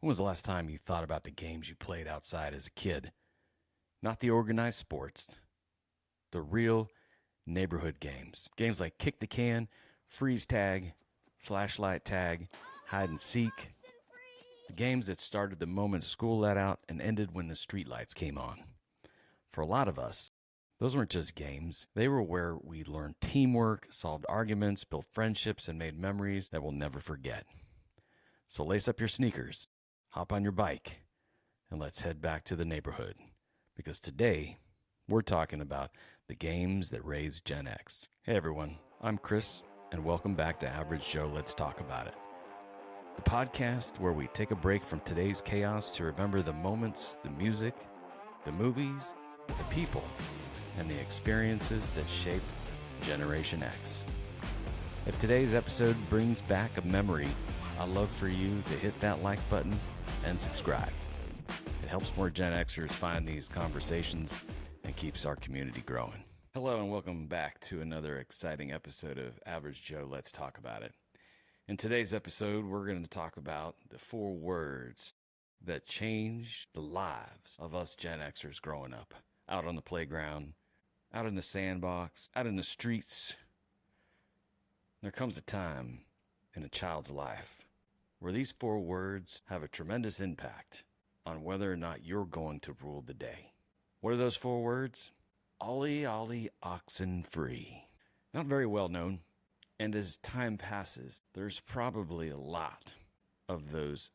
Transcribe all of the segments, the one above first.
When was the last time you thought about the games you played outside as a kid? Not the organized sports, the real neighborhood games. Games like kick the can, freeze tag, flashlight tag, hide and seek. The games that started the moment school let out and ended when the streetlights came on. For a lot of us, those weren't just games. They were where we learned teamwork, solved arguments, built friendships, and made memories that we'll never forget. So lace up your sneakers, hop on your bike, and let's head back to the neighborhood. Because today, we're talking about the games that raised Gen X. Hey everyone, I'm Chris, and welcome back to Average Joe Let's Talk About It. The podcast where we take a break from today's chaos to remember the moments, the music, the movies, the people, and the experiences that shaped Generation X. If today's episode brings back a memory, I'd love for you to hit that like button and subscribe. It helps more Gen Xers find these conversations and keeps our community growing. Hello and welcome back to another exciting episode of Average Joe Let's Talk About It. In today's episode, we're going to talk about the 4 words that changed the lives of us Gen Xers growing up. Out on the playground, out in the sandbox, out in the streets. There comes a time in a child's life where these 4 words have a tremendous impact on whether or not you're going to rule the day. What are those 4 words? Ollie, ollie, oxen free. Not very well known, and as time passes, there's probably a lot of those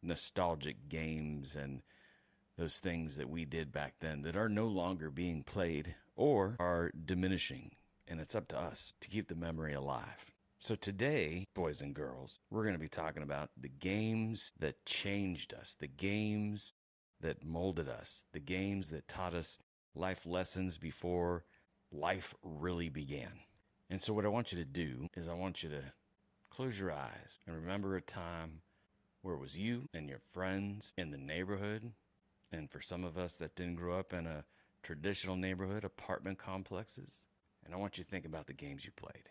nostalgic games and those things that we did back then that are no longer being played or are diminishing, and it's up to us to keep the memory alive. So today, boys and girls, we're going to be talking about the games that changed us, the games that molded us, the games that taught us life lessons before life really began. And so what I want you to do is I want you to close your eyes and remember a time where it was you and your friends in the neighborhood. And for some of us that didn't grow up in a traditional neighborhood, apartment complexes. And I want you to think about the games you played.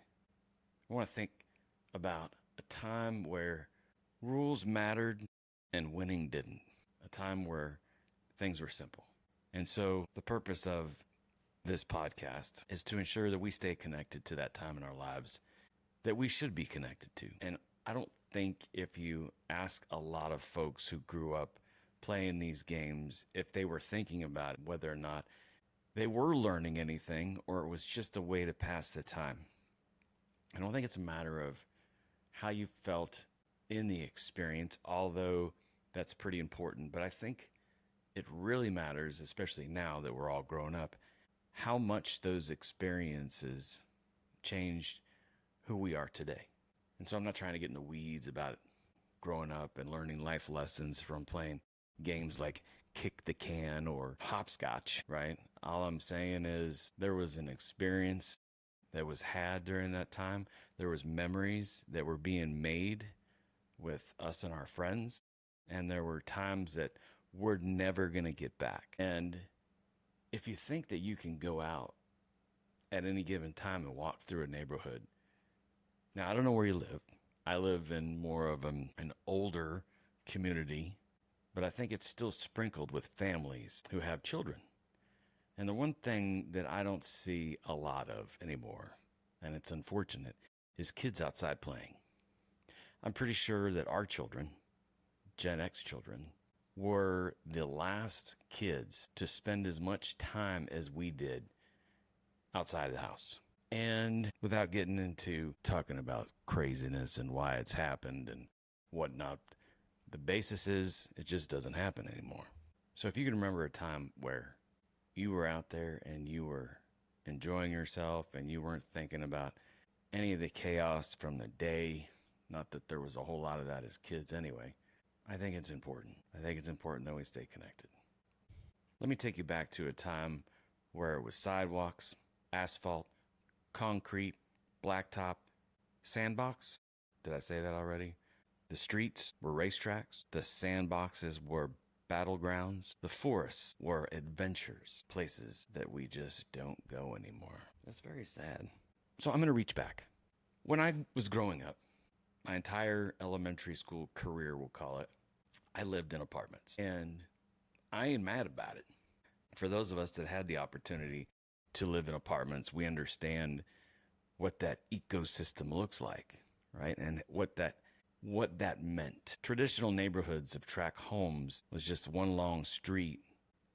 I want to think about a time where rules mattered and winning didn't. A time where things were simple. And so the purpose of this podcast is to ensure that we stay connected to that time in our lives that we should be connected to. And I don't think if you ask a lot of folks who grew up playing these games, if they were thinking about whether or not they were learning anything or it was just a way to pass the time. I don't think it's a matter of how you felt in the experience, although that's pretty important. But I think it really matters, especially now that we're all grown up, how much those experiences changed who we are today. And so I'm not trying to get in the weeds about growing up and learning life lessons from playing games like kick the can or hopscotch, right? All I'm saying is there was an experience that was had during that time. There was memories that were being made with us and our friends. And there were times that we're never going to get back. And if you think that you can go out at any given time and walk through a neighborhood. Now, I don't know where you live. I live in more of an older community, but I think it's still sprinkled with families who have children. And the one thing that I don't see a lot of anymore, and it's unfortunate, is kids outside playing. I'm pretty sure that our children, Gen X children, were the last kids to spend as much time as we did outside of the house. And without getting into talking about craziness and why it's happened and whatnot, the basis is it just doesn't happen anymore. So if you can remember a time where you were out there and you were enjoying yourself and you weren't thinking about any of the chaos from the day, not that there was a whole lot of that as kids anyway, I think it's important. I think it's important that we stay connected. Let me take you back to a time where it was sidewalks, asphalt, concrete, blacktop, sandbox. Did I say that already? The streets were racetracks. The sandboxes were battlegrounds. The forests were adventures, places that we just don't go anymore. That's very sad. So I'm going to reach back. When I was growing up, my entire elementary school career, we'll call it, I lived in apartments, and I ain't mad about it. For those of us that had the opportunity to live in apartments, we understand what that ecosystem looks like, right? And what that meant. Traditional neighborhoods of tract homes was just one long street,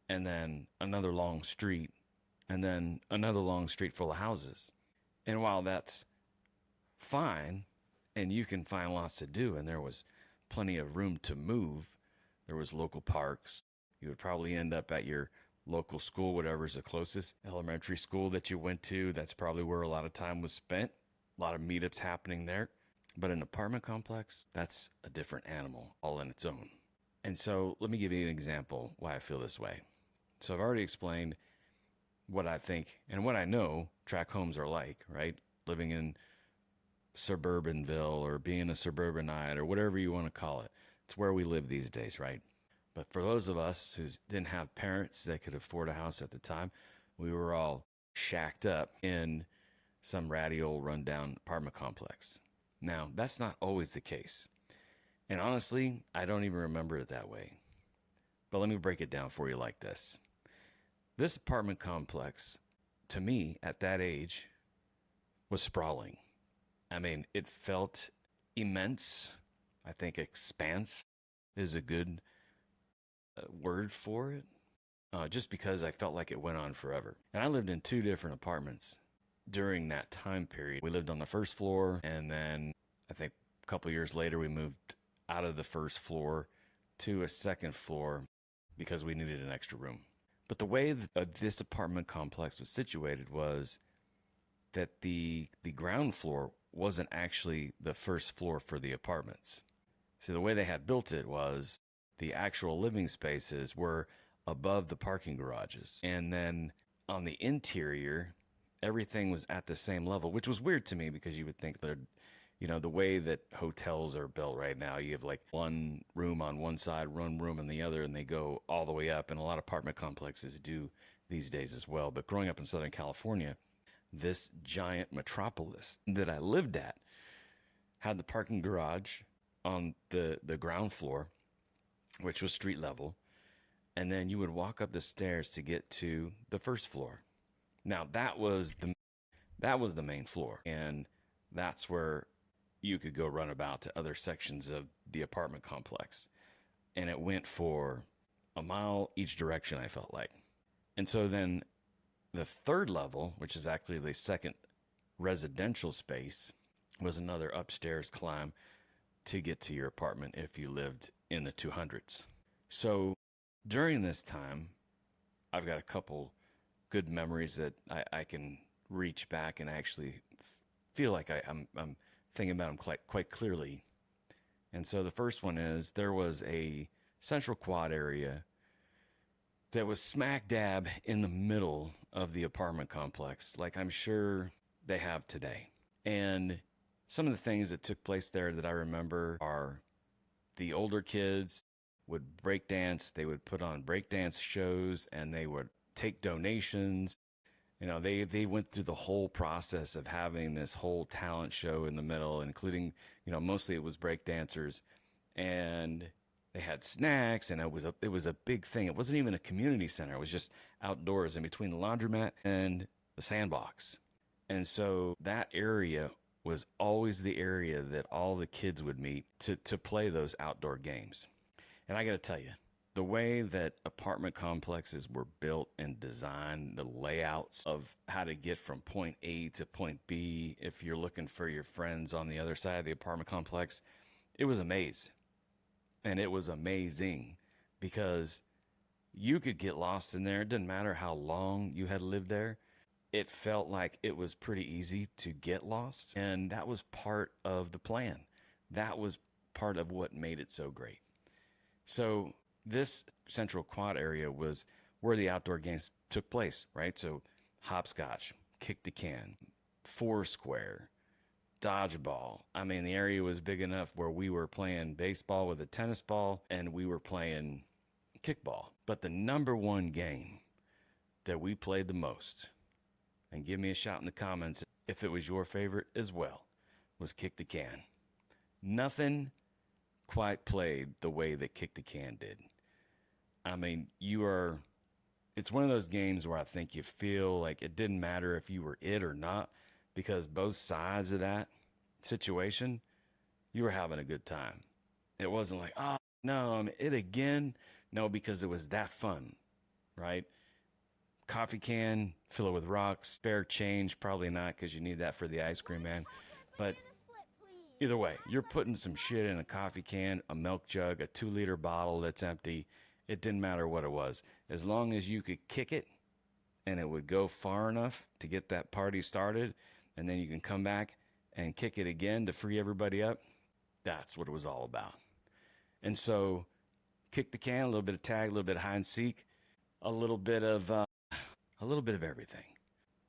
and then another long street, and then another long street full of houses. And while that's fine, and you can find lots to do, and there was plenty of room to move, there was local parks. You would probably end up at your local school, whatever's the closest elementary school that you went to. That's probably where a lot of time was spent. A lot of meetups happening there. But an apartment complex, that's a different animal all in its own. And so let me give you an example why I feel this way. So I've already explained what I think and what I know tract homes are like, right? Living in suburbanville or being a suburbanite or whatever you want to call it. It's where we live these days, right? But for those of us who didn't have parents that could afford a house at the time, we were all shacked up in some ratty old rundown apartment complex. Now, that's not always the case. And honestly, I don't even remember it that way. But let me break it down for you like this. This apartment complex, to me, at that age, was sprawling. I mean, it felt immense. I think expanse is a good word for it, just because I felt like it went on forever. And I lived in 2 different apartments during that time period. We lived on the first floor, and then I think a couple years later we moved out of the first floor to a second floor because we needed an extra room. But the way that this apartment complex was situated was that the ground floor wasn't actually the first floor for the apartments. So the way they had built it was the actual living spaces were above the parking garages. And then on the interior, everything was at the same level, which was weird to me because you would think that, the way that hotels are built right now, you have like one room on one side, one room on the other, and they go all the way up. And a lot of apartment complexes do these days as well. But growing up in Southern California, this giant metropolis that I lived at had the parking garage on the ground floor, which was street level, and then you would walk up the stairs to get to the first floor. Now that was the main floor, and that's where you could go run about to other sections of the apartment complex. And it went for a mile each direction, I felt like. And so then the third level, which is actually the second residential space, was another upstairs climb to get to your apartment if you lived in the 200s. So during this time, I've got a couple good memories that I can reach back and actually feel like I'm thinking about them quite clearly. And so the first one is there was a central quad area that was smack dab in the middle of the apartment complex, like I'm sure they have today. And some of the things that took place there that I remember are the older kids would break dance. They would put on break dance shows, and they would take donations. They went through the whole process of having this whole talent show in the middle, including, mostly it was break dancers, and they had snacks, and it was a big thing. It wasn't even a community center. It was just outdoors in between the laundromat and the sandbox. And so that area was always the area that all the kids would meet to play those outdoor games. And I got to tell you, the way that apartment complexes were built and designed, the layouts of how to get from point A to point B, if you're looking for your friends on the other side of the apartment complex, it was a maze. And it was amazing because you could get lost in there. It didn't matter how long you had lived there. It felt like it was pretty easy to get lost. And that was part of the plan. That was part of what made it so great. So this central quad area was where the outdoor games took place, right? So hopscotch, kick the can, foursquare, dodgeball. I mean, the area was big enough where we were playing baseball with a tennis ball and we were playing kickball. But the number one game that we played the most, and give me a shout in the comments if it was your favorite as well, was kick the can. Nothing quite played the way that Kick the Can did. I mean, it's one of those games where I think you feel like it didn't matter if you were it or not, because both sides of that situation, you were having a good time. It wasn't like, oh, no, I'm it again. No, because it was that fun, right? Coffee can, fill it with rocks, spare change, probably not because you need that for the ice cream man. But either way, you're putting some shit in a coffee can, a milk jug, a 2-liter bottle that's empty. It didn't matter what it was. As long as you could kick it and it would go far enough to get that party started, and then you can come back and kick it again to free everybody up, that's what it was all about. And so, kick the can, a little bit of tag, a little bit of hide and seek, a little bit of everything.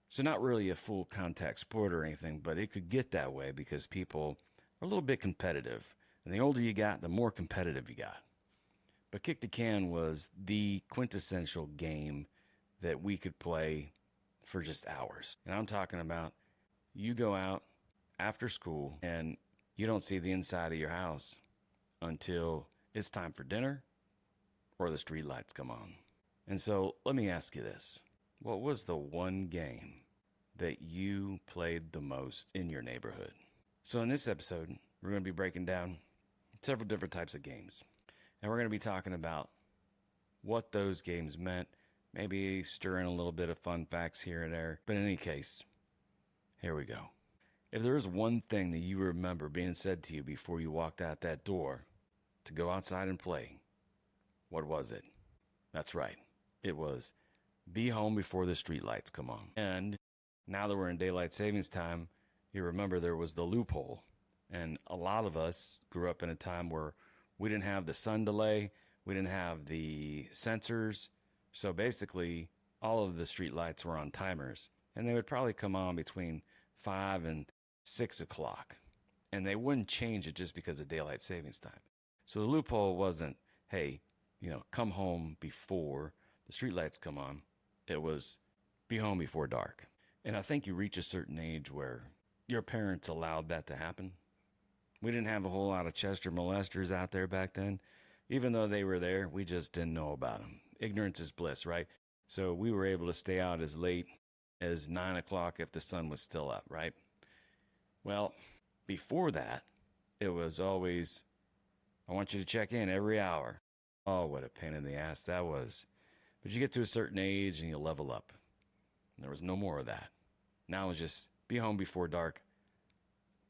So not really a full contact sport or anything, but it could get that way because people are a little bit competitive. And the older you got, the more competitive you got. But Kick the Can was the quintessential game that we could play for just hours. And I'm talking about you go out after school and you don't see the inside of your house until it's time for dinner or the streetlights come on. And so let me ask you this. What was the one game that you played the most in your neighborhood? So in this episode, we're going to be breaking down several different types of games. And we're going to be talking about what those games meant, maybe stirring a little bit of fun facts here and there. But in any case, here we go. If there was one thing that you remember being said to you before you walked out that door to go outside and play, what was it? That's right. It was be home before the streetlights come on. And now that we're in daylight savings time, you remember there was the loophole. And a lot of us grew up in a time where we didn't have the sun delay, we didn't have the sensors. So basically, all of the streetlights were on timers. And they would probably come on between 5 and 6 o'clock. And they wouldn't change it just because of daylight savings time. So the loophole wasn't, hey, come home before the streetlights come on. It was be home before dark. And I think you reach a certain age where your parents allowed that to happen. We didn't have a whole lot of Chester molesters out there back then. Even though they were there, we just didn't know about them. Ignorance is bliss, right? So we were able to stay out as late as 9 o'clock if the sun was still up, right? Well, before that, it was always, I want you to check in every hour. Oh, what a pain in the ass that was. But you get to a certain age and you level up. And there was no more of that. Now it's just be home before dark,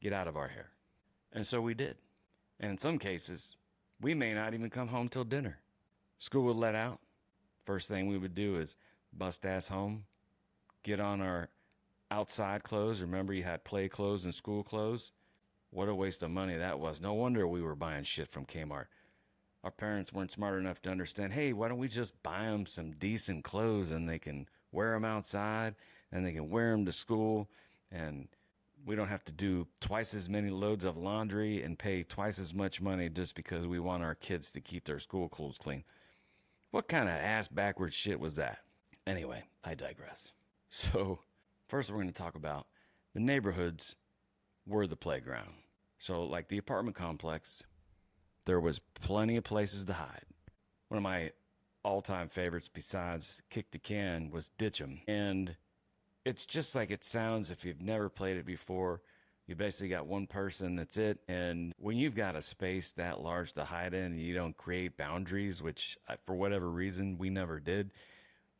get out of our hair. And so we did. And in some cases, we may not even come home till dinner. School would let out. First thing we would do is bust ass home, get on our outside clothes. Remember, you had play clothes and school clothes. What a waste of money that was. No wonder we were buying shit from Kmart. Our parents weren't smart enough to understand, hey, why don't we just buy them some decent clothes and they can wear them outside and they can wear them to school and we don't have to do twice as many loads of laundry and pay twice as much money just because we want our kids to keep their school clothes clean. What kind of ass backwards shit was that? Anyway, I digress. So first we're going to talk about the neighborhoods were the playground. So like the apartment complex, there was plenty of places to hide. One of my all-time favorites besides Kick the Can was Ditch 'em. And it's just like it sounds if you've never played it before. You basically got one person, that's it. And when you've got a space that large to hide in and you don't create boundaries, which for whatever reason we never did,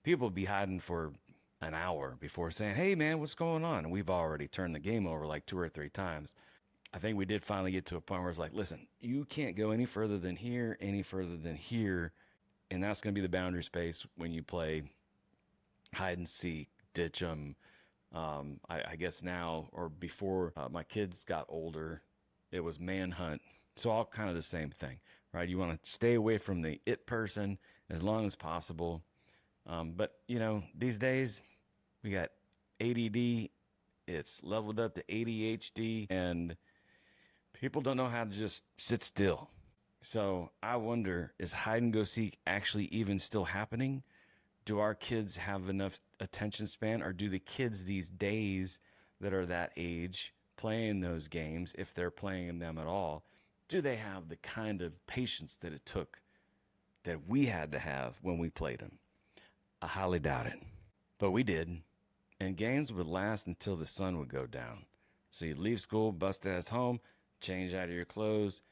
people be hiding for an hour before saying, hey man, what's going on? And we've already turned the game over like 2 or 3 times. I think we did finally get to a point where it's like, listen, you can't go any further than here, and that's going to be the boundary space when you play hide and seek, ditch 'em. I guess now or before my kids got older, it was manhunt. So all kind of the same thing, right? You want to stay away from the it person as long as possible. But, these days we got ADD. It's leveled up to ADHD and people don't know how to just sit still. So I wonder, is hide and go seek actually even still happening? Do our kids have enough attention span, or do the kids these days that are that age playing those games, if they're playing them at all, Do they have the kind of patience that it took that we had to have when we played them? I highly doubt it. But we did. And games would last until the sun would go down. So you'd leave school, bust ass home, change out of your clothes,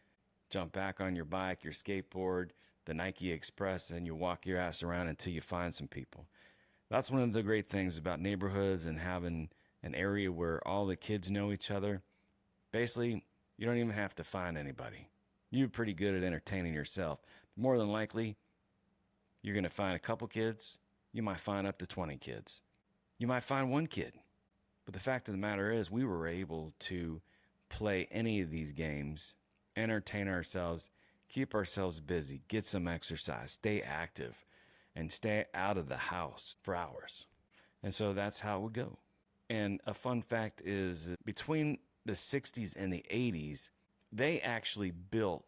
jump back on your bike, your skateboard, the Nike Express, and you walk your ass around until you find some people. That's one of the great things about neighborhoods and having an area where all the kids know each other. Basically, you don't even have to find anybody. You're pretty good at entertaining yourself. More than likely, you're going to find a couple kids. You might find up to 20 kids. You might find one kid. But the fact of the matter is, we were able to play any of these games, entertain ourselves, keep ourselves busy, get some exercise, stay active, and stay out of the house for hours. And so that's how it would go. And a fun fact is, between the 60s and the 80s, they actually built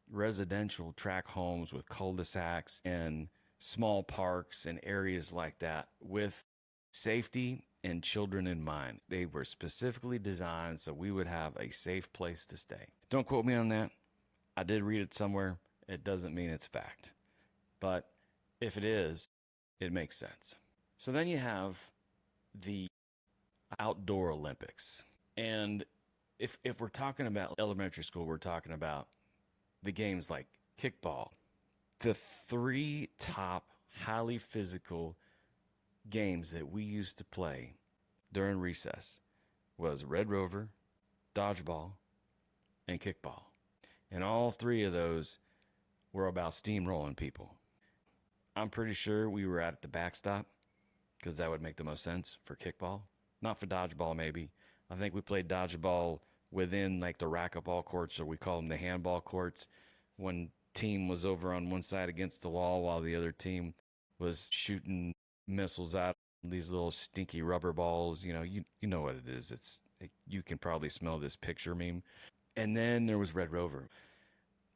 residential tract homes with cul-de-sacs and small parks and areas like that with safety and children in mind. They were specifically designed so we would have a safe place to stay. Don't quote me on that. I did read it somewhere. It doesn't mean it's fact. But if it is, it makes sense. So then you have the outdoor Olympics. And if we're talking about elementary school, we're talking about the games like kickball. The three top highly physical games that we used to play during recess was Red Rover, dodgeball, and kickball. And all three of those were about steamrolling people. I'm pretty sure we were at the backstop because that would make the most sense for kickball. Not for dodgeball, maybe. I think we played dodgeball within like the racquetball courts, or we call them the handball courts. One team was over on one side against the wall while the other team was shooting missiles out these little stinky rubber balls. You know what it is. You can probably smell this picture meme. And then there was Red Rover.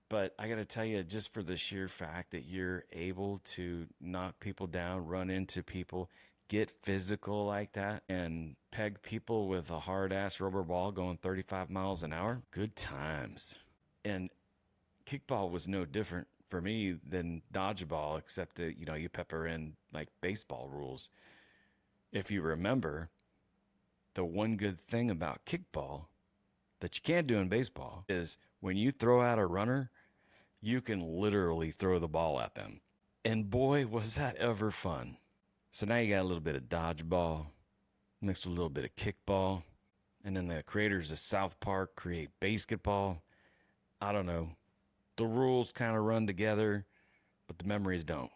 But I got to tell you, just for the sheer fact that you're able to knock people down, run into people, get physical like that, and peg people with a hard-ass rubber ball going 35 miles an hour, good times. And kickball was no different for me than dodgeball, except that, you pepper in like baseball rules. If you remember, the one good thing about kickball that you can't do in baseball is when you throw out a runner, you can literally throw the ball at them. And boy, was that ever fun. So now you got a little bit of dodgeball mixed with a little bit of kickball. And then the creators of South Park create basketball. I don't know. The rules kind of run together, but the memories don't.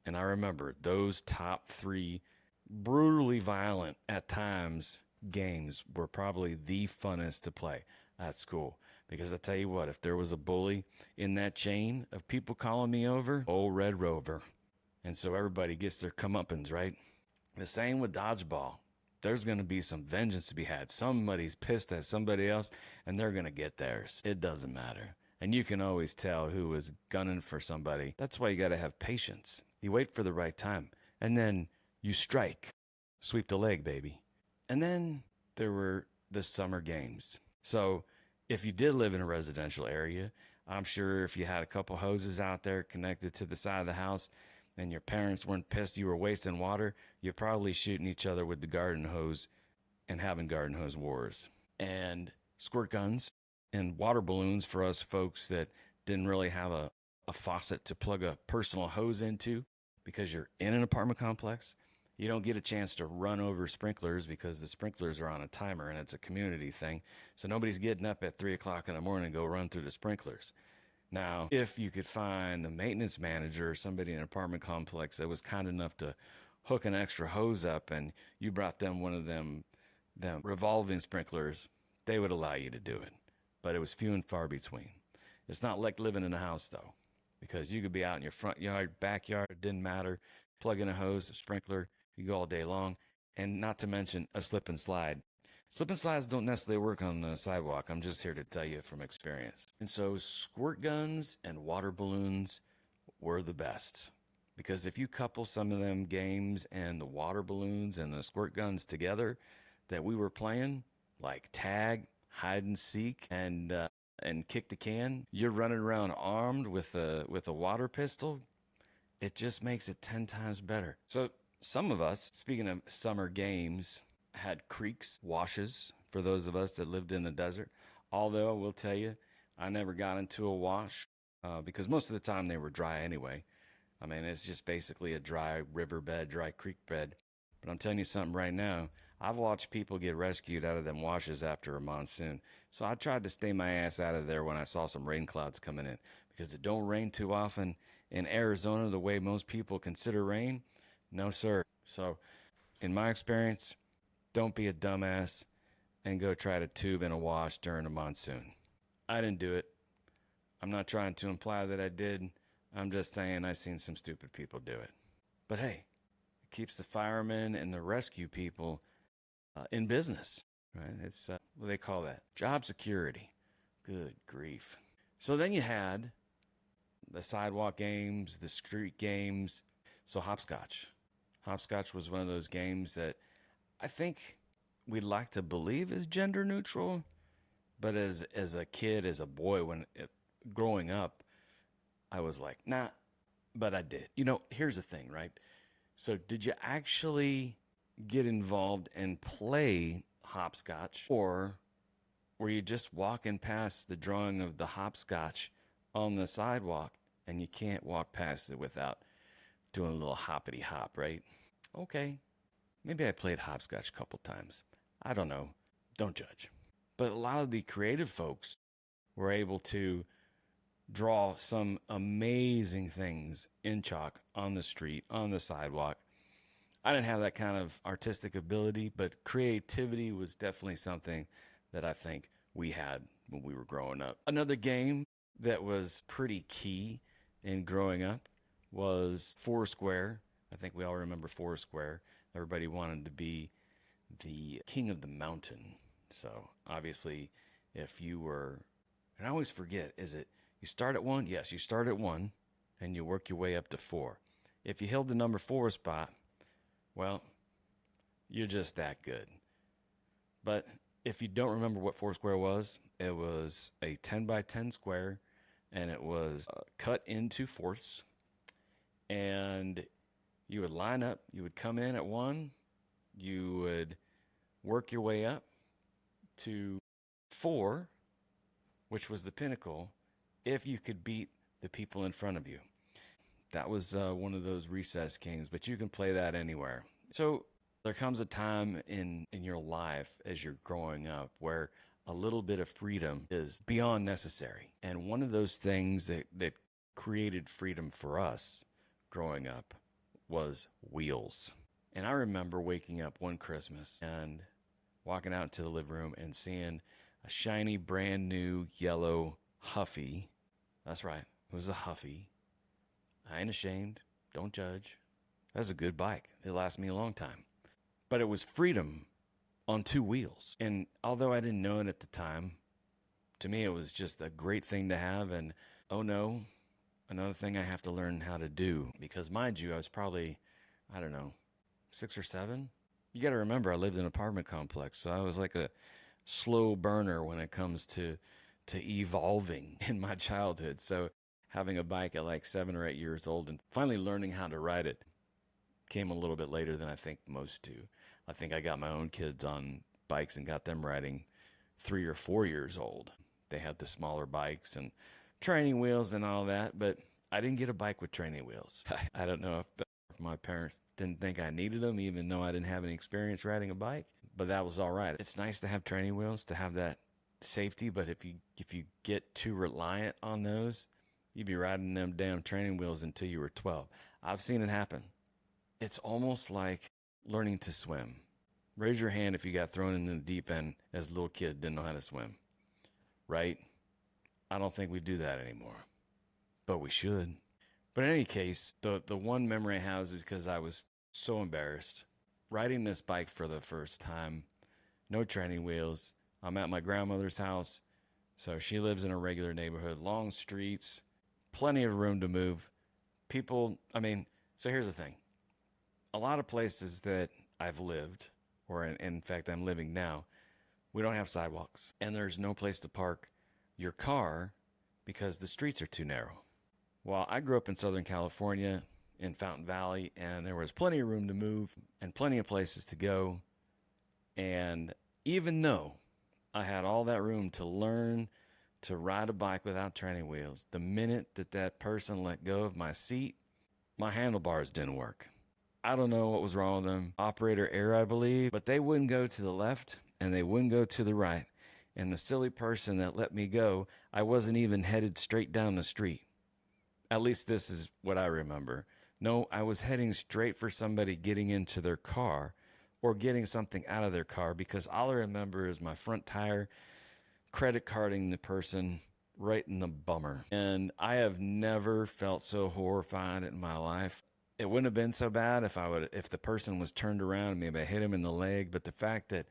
And I remember those top three brutally violent at times games were probably the funnest to play at school. Because I tell you what, if there was a bully in that chain of people calling me over, old Red Rover. And so everybody gets their comeuppance, right? The same with dodgeball. There's going to be some vengeance to be had. Somebody's pissed at somebody else, and they're going to get theirs. It doesn't matter. And you can always tell who is gunning for somebody. That's why you got to have patience. You wait for the right time, and then you strike. Sweep the leg, baby. And then there were the summer games. So if you did live in a residential area, I'm sure if you had a couple hoses out there connected to the side of the house and your parents weren't pissed you were wasting water, you're probably shooting each other with the garden hose and having garden hose wars. And squirt guns and water balloons for us folks that didn't really have a faucet to plug a personal hose into because you're in an apartment complex. You don't get a chance to run over sprinklers because the sprinklers are on a timer and it's a community thing. So nobody's getting up at 3 o'clock in the morning to go run through the sprinklers. Now, if you could find the maintenance manager or somebody in an apartment complex that was kind enough to hook an extra hose up and you brought them one of them revolving sprinklers, they would allow you to do it. But it was few and far between. It's not like living in a house, though, because you could be out in your front yard, backyard, it didn't matter. Plug in a hose, a sprinkler, you go all day long, and not to mention a slip and slide. Slip and slides don't necessarily work on the sidewalk. I'm just here to tell you from experience. And so squirt guns and water balloons were the best. Because if you couple some of them games and the water balloons and the squirt guns together that we were playing, like tag, hide and seek, and and kick the can, you're running around armed with a water pistol. It just makes it 10 times better. So some of us, speaking of summer games, had creeks, washes for those of us that lived in the desert. Although I will tell you, I never got into a wash because most of the time they were dry anyway. I mean, it's just basically a dry riverbed, dry creek bed. But I'm telling you something right now. I've watched people get rescued out of them washes after a monsoon. So I tried to stay my ass out of there when I saw some rain clouds coming in because it don't rain too often in Arizona the way most people consider rain. No, sir. So, in my experience, don't be a dumbass and go try to tube in a wash during a monsoon. I didn't do it. I'm not trying to imply that I did. I'm just saying I seen some stupid people do it. But hey, it keeps the firemen and the rescue people in business, right? It's what do they call that? Job security. Good grief. So then you had the sidewalk games, the street games. So hopscotch. Hopscotch was one of those games that I think we'd like to believe is gender neutral, but as a kid, as a boy, growing up, I was like, nah, but I did. You know, here's the thing, right? So did you actually get involved and play hopscotch, or were you just walking past the drawing of the hopscotch on the sidewalk and you can't walk past it without doing a little hoppity hop, right? Okay, maybe I played hopscotch a couple times. I don't know. Don't judge. But a lot of the creative folks were able to draw some amazing things in chalk on the street, on the sidewalk. I didn't have that kind of artistic ability, but creativity was definitely something that I think we had when we were growing up. Another game that was pretty key in growing up was Foursquare. I think we all remember Foursquare. Everybody wanted to be the king of the mountain. So obviously, if you were, and I always forget, is it you start at one? Yes, you start at one and you work your way up to four. If you held the number four spot, well, you're just that good. But if you don't remember what Foursquare was, it was a 10 by 10 square and it was cut into fourths. And you would line up, you would come in at one, you would work your way up to four, which was the pinnacle, if you could beat the people in front of you. That was one of those recess games, but you can play that anywhere. So there comes a time in your life as you're growing up where a little bit of freedom is beyond necessary. And one of those things that created freedom for us growing up was wheels. And I remember waking up one Christmas and walking out into the living room and seeing a shiny, brand new yellow Huffy. That's right, it was a Huffy. I ain't ashamed. Don't judge. That's a good bike. It lasted me a long time. But it was freedom on two wheels. And although I didn't know it at the time, to me it was just a great thing to have. And oh no, another thing I have to learn how to do. Because mind you, I was probably, I don't know, 6 or 7. You got to remember, I lived in an apartment complex. So I was like a slow burner when it comes to evolving in my childhood. So having a bike at like 7 or 8 years old and finally learning how to ride it came a little bit later than I think most do. I think I got my own kids on bikes and got them riding 3 or 4 years old. They had the smaller bikes and training wheels and all that, but I didn't get a bike with training wheels. I don't know if my parents didn't think I needed them, even though I didn't have any experience riding a bike, but that was all right. It's nice to have training wheels, to have that safety, but if you get too reliant on those, you'd be riding them damn training wheels until you were 12. I've seen it happen. It's almost like learning to swim. Raise your hand if you got thrown in the deep end as a little kid, didn't know how to swim. Right? I don't think we do that anymore. But we should. But in any case, the one memory I have is because I was so embarrassed. Riding this bike for the first time, no training wheels. I'm at my grandmother's house. So she lives in a regular neighborhood, long streets, plenty of room to move. People, so here's the thing. A lot of places that I've lived, or in fact I'm living now, we don't have sidewalks. And there's no place to park your car because the streets are too narrow. Well, I grew up in Southern California in Fountain Valley, and there was plenty of room to move and plenty of places to go. And even though I had all that room to learn to ride a bike without training wheels, the minute that that person let go of my seat, my handlebars didn't work. I don't know what was wrong with them. Operator error, I believe, but they wouldn't go to the left and they wouldn't go to the right. And the silly person that let me go, I wasn't even headed straight down the street. At least this is what I remember. No, I was heading straight for somebody getting into their car or getting something out of their car, because all I remember is my front tire credit carding the person right in the bummer. And I have never felt so horrified in my life. It wouldn't have been so bad if the person was turned around and maybe I hit him in the leg, but the fact that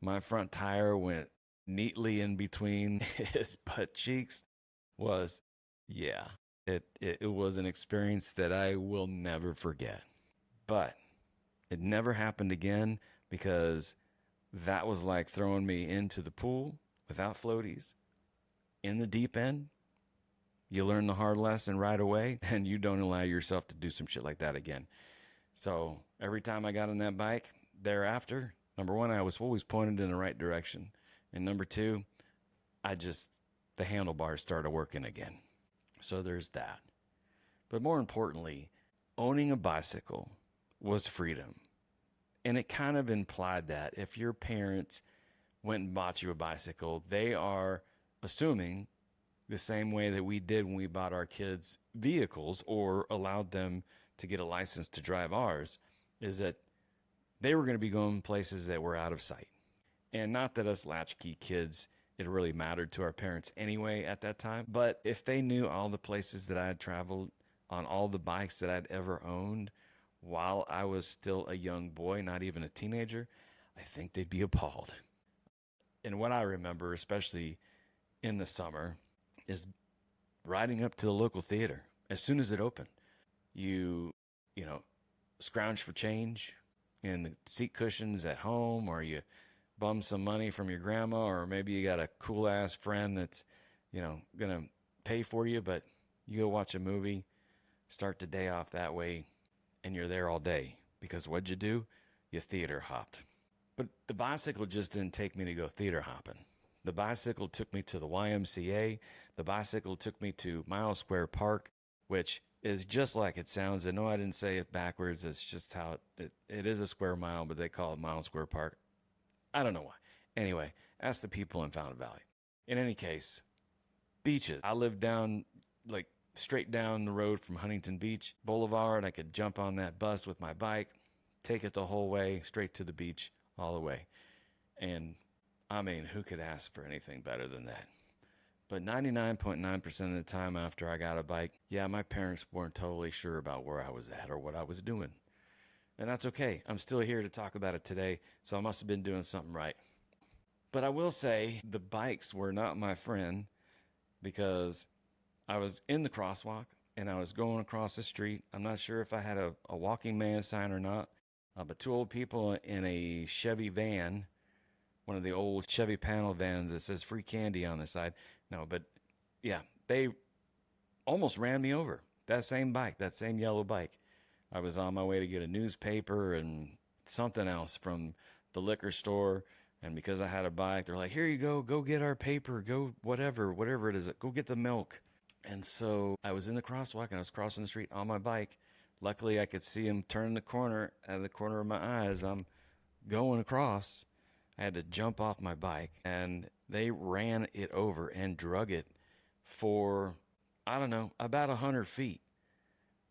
my front tire went neatly in between his butt cheeks was, yeah, it was an experience that I will never forget. But it never happened again, because that was like throwing me into the pool without floaties in the deep end. You learn the hard lesson right away, and you don't allow yourself to do some shit like that again. So every time I got on that bike thereafter, number one, I was always pointed in the right direction. And number two, the handlebars started working again. So there's that. But more importantly, owning a bicycle was freedom. And it kind of implied that if your parents went and bought you a bicycle, they are assuming the same way that we did when we bought our kids vehicles or allowed them to get a license to drive ours, is that they were going to be going places that were out of sight. And not that us latchkey kids, it really mattered to our parents anyway at that time. But if they knew all the places that I had traveled on all the bikes that I'd ever owned while I was still a young boy, not even a teenager, I think they'd be appalled. And what I remember, especially in the summer, is riding up to the local theater as soon as it opened. You scrounge for change in the seat cushions at home, or you bum some money from your grandma, or maybe you got a cool ass friend that's, gonna pay for you, but you go watch a movie, start the day off that way, and you're there all day. Because what'd you do? You theater hopped. But the bicycle just didn't take me to go theater hopping. The bicycle took me to the YMCA. The bicycle took me to Miles Square Park, which is just like it sounds. I know I didn't say it backwards. It's just how it is a square mile, but they call it Miles Square Park. I don't know why. Anyway, ask the people in Fountain Valley. In any case, beaches. I lived straight down the road from Huntington Beach Boulevard. I could jump on that bus with my bike, take it the whole way, straight to the beach, all the way. And I mean, who could ask for anything better than that? But 99.9% of the time after I got a bike, yeah, my parents weren't totally sure about where I was at or what I was doing. And that's okay. I'm still here to talk about it today, so I must have been doing something right. But I will say the bikes were not my friend, because I was in the crosswalk and I was going across the street. I'm not sure if I had a walking man sign or not, but two old people in a Chevy van, one of the old Chevy panel vans that says free candy on the side. No, but yeah, they almost ran me over. That same bike, that same yellow bike. I was on my way to get a newspaper and something else from the liquor store. And because I had a bike, they're like, here you go get our paper, go whatever it is, go get the milk. And so I was in the crosswalk and I was crossing the street on my bike. Luckily, I could see him turn the corner out of the corner of my eye as I'm going across. I had to jump off my bike, and they ran it over and drug it for, I don't know, about 100 feet.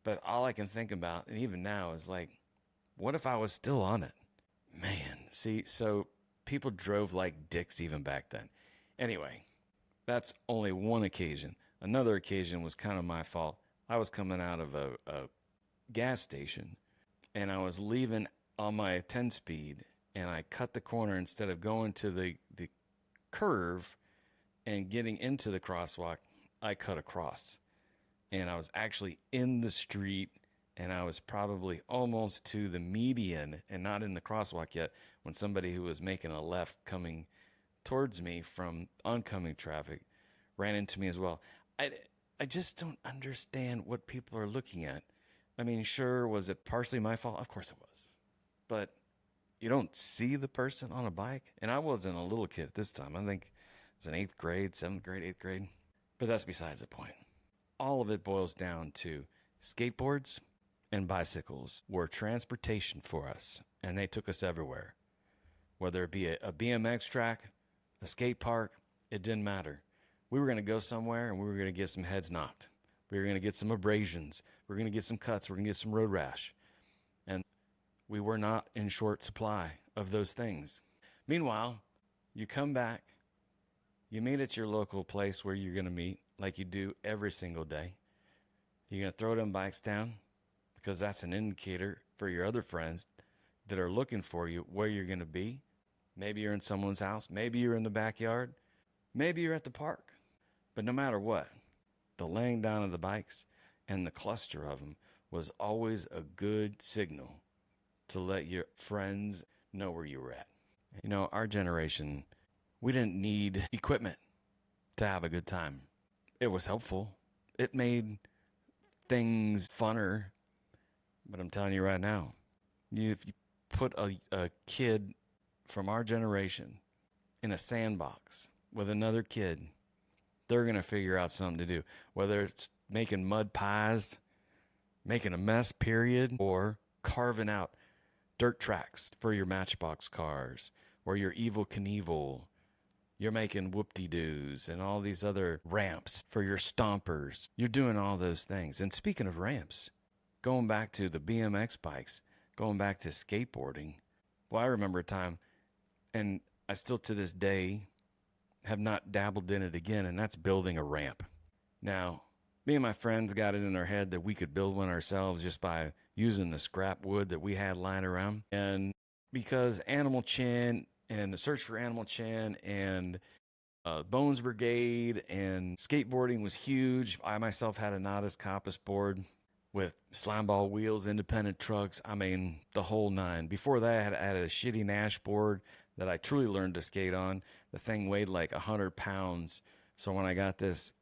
But all I can think about, and even now, is like, what if I was still on it? Man, see, so people drove like dicks even back then. Anyway, that's only one occasion. Another occasion was kind of my fault. I was coming out of a gas station, and I was leaving on my 10-speed, and I cut the corner instead of going to the curve and getting into the crosswalk. I cut across, and I was actually in the street, and I was probably almost to the median and not in the crosswalk yet when somebody who was making a left coming towards me from oncoming traffic ran into me as well. I, I just don't understand what people are looking at. I mean, sure, was it partially my fault? Of course it was. But you don't see the person on a bike. And I wasn't a little kid at this time. I think it was in eighth grade, seventh grade, eighth grade. But that's besides the point. All of it boils down to skateboards and bicycles were transportation for us, and they took us everywhere. Whether it be a BMX track, a skate park, it didn't matter. We were going to go somewhere and we were going to get some heads knocked. We were going to get some abrasions. We were going to get some cuts. We are going to get some road rash. And we were not in short supply of those things. Meanwhile, you come back, you meet at your local place where you're going to meet, like you do every single day. You're going to throw them bikes down because that's an indicator for your other friends that are looking for you where you're going to be. Maybe you're in someone's house. Maybe you're in the backyard. Maybe you're at the park. But no matter what, the laying down of the bikes and the cluster of them was always a good signal to let your friends know where you were at. You know, our generation, we didn't need equipment to have a good time. It was helpful. It made things funner. But I'm telling you right now, if you put a kid from our generation in a sandbox with another kid, they're going to figure out something to do. Whether it's making mud pies, making a mess, period, or carving out dirt tracks for your Matchbox cars, or your Evel Knievel. You're making whoop-de-doos and all these other ramps for your stompers. You're doing all those things. And speaking of ramps, going back to the BMX bikes, going back to skateboarding, well, I remember a time, and I still to this day have not dabbled in it again, and that's building a ramp. Now, me and my friends got it in our head that we could build one ourselves just by using the scrap wood that we had lying around. And because Animal Chin and the Search for Animal Chin and Bones Brigade and skateboarding was huge, I myself had a Nadas Compass board with slime ball wheels, independent trucks. I mean, the whole nine. Before that, I had a shitty Nash board that I truly learned to skate on. The thing weighed like 100 pounds. So when I got this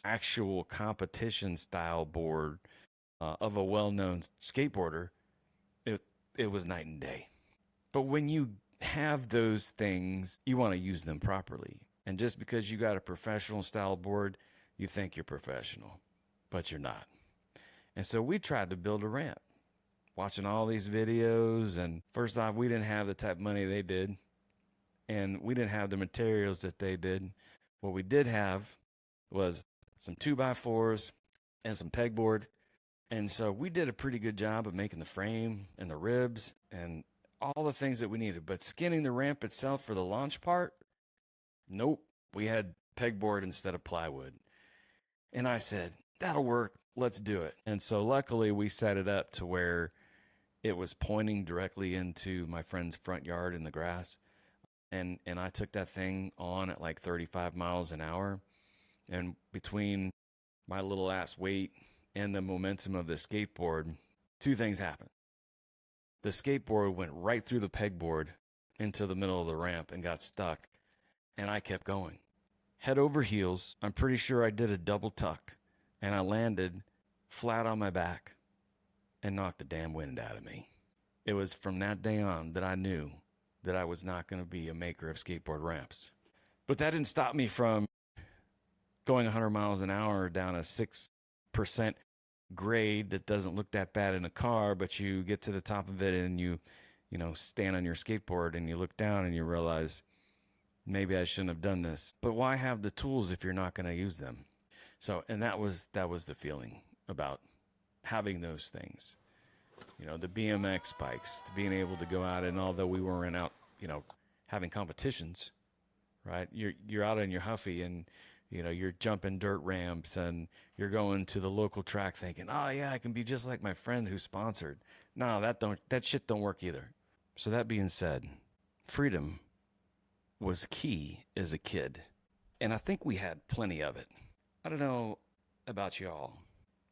actual competition style board of a well-known skateboarder, it was night and day. But when you have those things, you want to use them properly. And just because you got a professional style board, you think you're professional, but you're not. And so we tried to build a ramp, watching all these videos. And first off, we didn't have the type of money they did, and we didn't have the materials that they did. What we did have was some 2x4s and some pegboard. And so we did a pretty good job of making the frame and the ribs and all the things that we needed. But skinning the ramp itself for the launch part, nope. We had pegboard instead of plywood. And I said, that'll work. Let's do it. And so luckily we set it up to where it was pointing directly into my friend's front yard in the grass. And I took that thing on at like 35 miles an hour. And between my little ass weight and the momentum of the skateboard, two things happened. The skateboard went right through the pegboard into the middle of the ramp and got stuck. And I kept going. Head over heels. I'm pretty sure I did a double tuck. And I landed flat on my back and knocked the damn wind out of me. It was from that day on that I knew that I was not going to be a maker of skateboard ramps. But that didn't stop me from going 100 miles an hour down a 6% grade that doesn't look that bad in a car, but you get to the top of it and you stand on your skateboard and you look down and you realize, maybe I shouldn't have done this. But why have the tools if you're not going to use them? So, and that was the feeling about having those things. The BMX bikes, being able to go out, and although we weren't out, having competitions, right? You're out in your Huffy and, you're jumping dirt ramps and you're going to the local track thinking, oh yeah, I can be just like my friend who sponsored. No, that shit don't work either. So that being said, freedom was key as a kid. And I think we had plenty of it. I don't know about y'all,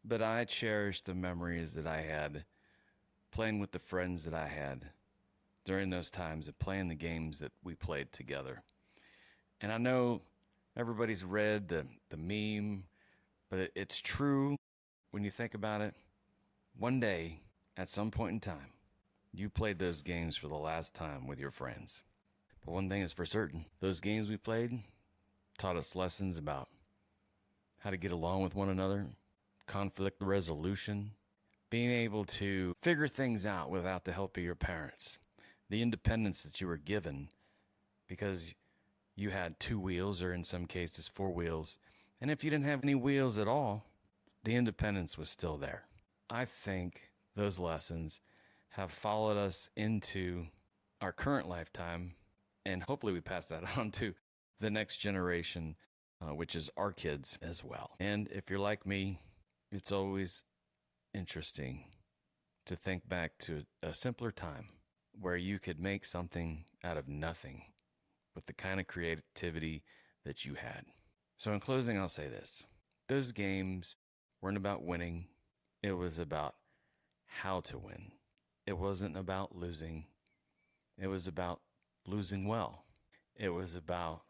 but I cherish the memories that I had playing with the friends that I had during those times of playing the games that we played together. And I know Everybody's read the meme, but it's true when you think about it. One day, at some point in time, you played those games for the last time with your friends. But one thing is for certain, those games we played taught us lessons about how to get along with one another, conflict resolution, being able to figure things out without the help of your parents, the independence that you were given because you had two wheels, or in some cases, four wheels. And if you didn't have any wheels at all, the independence was still there. I think those lessons have followed us into our current lifetime, and hopefully we pass that on to the next generation, which is our kids as well. And if you're like me, it's always interesting to think back to a simpler time where you could make something out of nothing with the kind of creativity that you had. So in closing, I'll say this. Those games weren't about winning. It was about how to win. It wasn't about losing. It was about losing well. It was about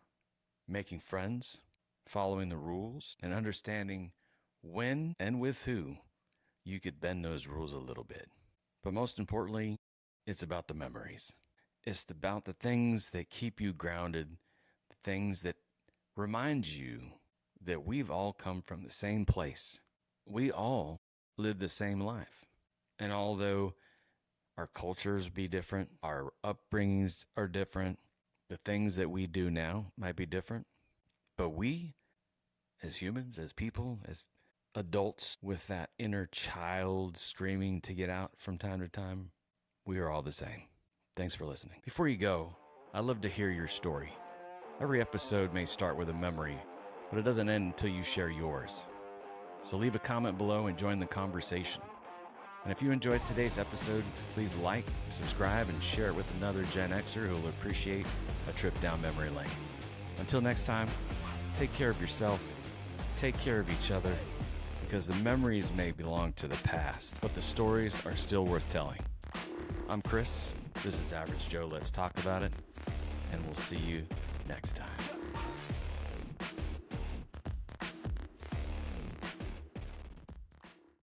making friends, following the rules, and understanding when and with who you could bend those rules a little bit. But most importantly, it's about the memories. It's about the things that keep you grounded, the things that remind you that we've all come from the same place. We all live the same life. And although our cultures be different, our upbringings are different, the things that we do now might be different, but we, as humans, as people, as adults with that inner child screaming to get out from time to time, we are all the same. Thanks for listening. Before you go, I'd love to hear your story. Every episode may start with a memory, but it doesn't end until you share yours. So leave a comment below and join the conversation. And if you enjoyed today's episode, please like, subscribe, and share it with another Gen Xer who will appreciate a trip down memory lane. Until next time, take care of yourself, take care of each other, because the memories may belong to the past, but the stories are still worth telling. I'm Chris. This is Average Joe. Let's talk about it, and we'll see you next time.